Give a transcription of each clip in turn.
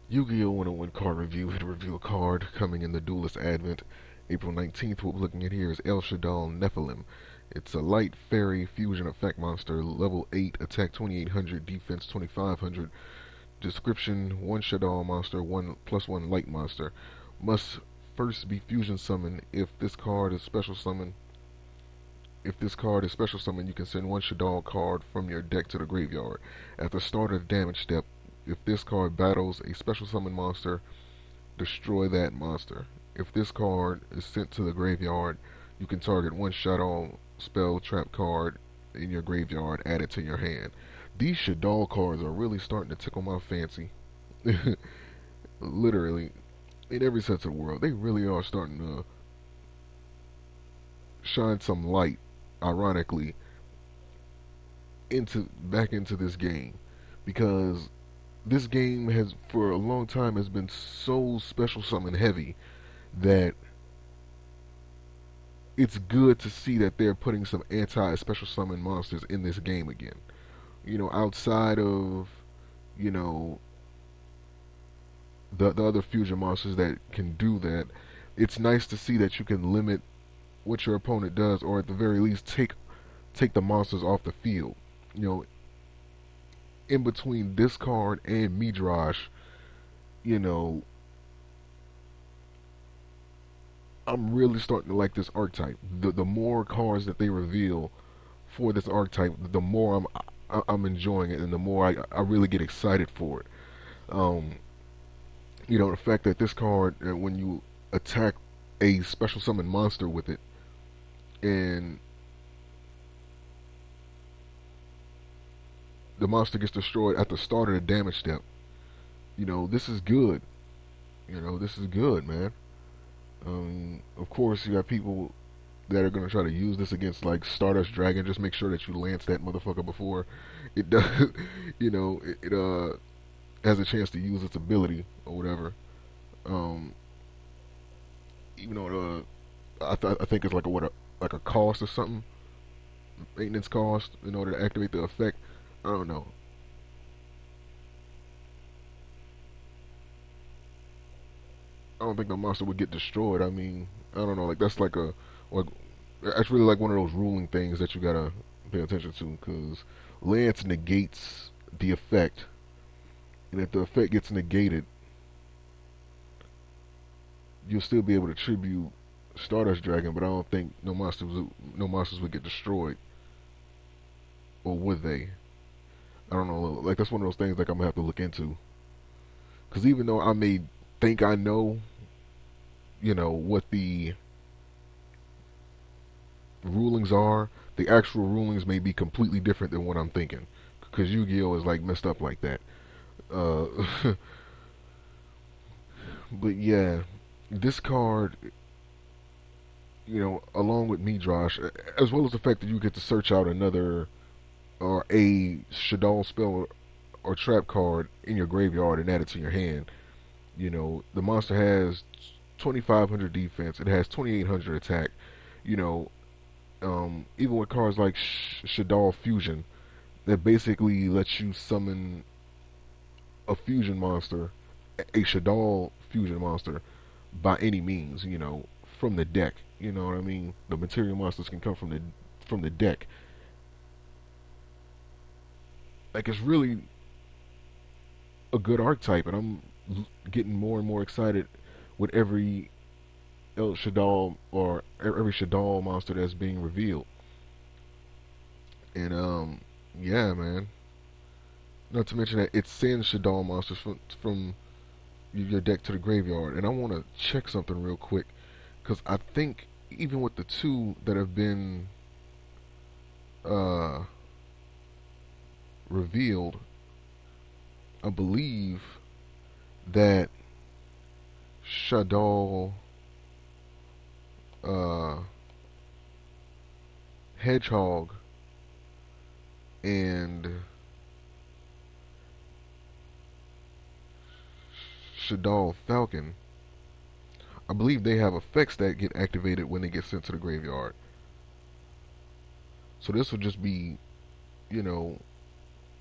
Yu-Gi-Oh! 101 card review. Hit review a card coming in the Duelist Advent. April 19th, what we're looking at here is El-Shadoll Nephilim. It's a light fairy fusion effect monster, level 8, attack 2800, defense 2500. Description: 1 Shadoll monster, 1+1 light monster. Must first be fusion summoned. If this card is special summoned, you can send 1 Shadoll card from your deck to the graveyard. At the start of the damage step, if this card battles a special summon monster, destroy that monster. If this card is sent to the graveyard, you can target 1 Shadow spell trap card in your graveyard, add it to your hand. These Shadoll cards are really starting to tickle my fancy. Literally, in every sense of the world, they really are starting to shine some light, ironically, back into this game, because this game has for a long time has been so special summon heavy that it's good to see that they're putting some anti special summon monsters in this game again. Outside of you know the other fusion monsters that can do that, it's nice to see that you can limit what your opponent does, or at the very least take the monsters off the field. You know, in between this card and Midrash, you know, I'm really starting to like this archetype. The more cards that they reveal for this archetype, the more I'm enjoying it, and the more I really get excited for it. Um, the fact that this card, when you attack a special summon monster with it, and the monster gets destroyed at the start of the damage step, this is good. This is good, man. Of course, you got people that are going to try to use this against like Stardust Dragon. Just make sure that you lance that motherfucker before it does. It has a chance to use its ability or whatever. Um, even though I think it's like like a cost or something, maintenance cost in order to activate the effect. I don't know. I don't think the monster would get destroyed. I mean, I don't know. Like like that's really like one of those ruling things that you gotta pay attention to, because Lance negates the effect, and if the effect gets negated, you'll still be able to tribute Stardust Dragon, but I don't think no monsters would get destroyed, or would they? I don't know. Like that's one of those things like I'm gonna have to look into, because even though I may think I know, what the rulings are, the actual rulings may be completely different than what I'm thinking. Because Yu-Gi-Oh is like messed up like that. Uh, but yeah, this card, along with Midrash, as well as the fact that you get to search out another or a Shadoll spell or trap card in your graveyard and add it to your hand. The monster has 2500 defense. It has 2800 attack. You know, even with cards like Shadoll Fusion, that basically lets you summon a fusion monster, a Shadoll fusion monster, by any means. From the deck. You know what I mean? The material monsters can come from the deck. Like it's really a good archetype, and I'm getting more and more excited with every El-Shaddol or every Shaddol monster that's being revealed. And yeah, man. Not to mention that it sends Shaddol monsters from your deck to the graveyard. And I want to check something real quick, because I think even with the two that have been uh, revealed, I believe that Shaddol uh, Hedgehog and Shaddol Falcon, I believe they have effects that get activated when they get sent to the graveyard. So this will just be, you know,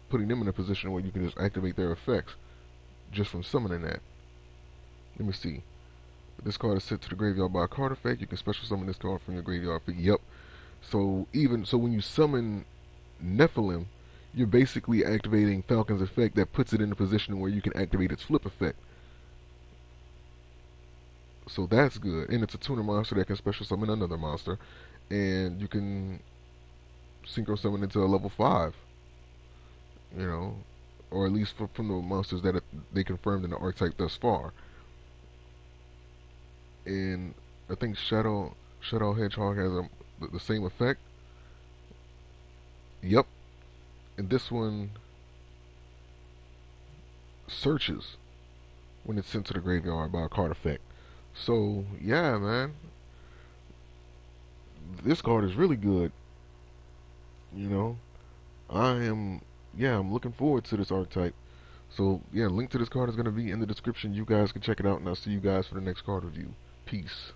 putting them in a position where you can just activate their effects just from summoning that. Let me see. This card is sent to the graveyard by a card effect. You can special summon this card from your graveyard. Yep. So when you summon Nephilim, you're basically activating Falcon's effect that puts it in a position where you can activate its flip effect. So that's good. And it's a tuner monster that can special summon another monster. And you can synchro summon into a level 5. You know, or at least from the monsters that they confirmed in the archetype thus far. And I think Shadow Hedgehog has the same effect. Yep. And this one searches when it's sent to the graveyard by a card effect. So yeah, man, this card is really good. You know, I'm looking forward to this archetype. So yeah, link to this card is gonna be in the description. You guys can check it out, and I'll see you guys for the next card review. Peace.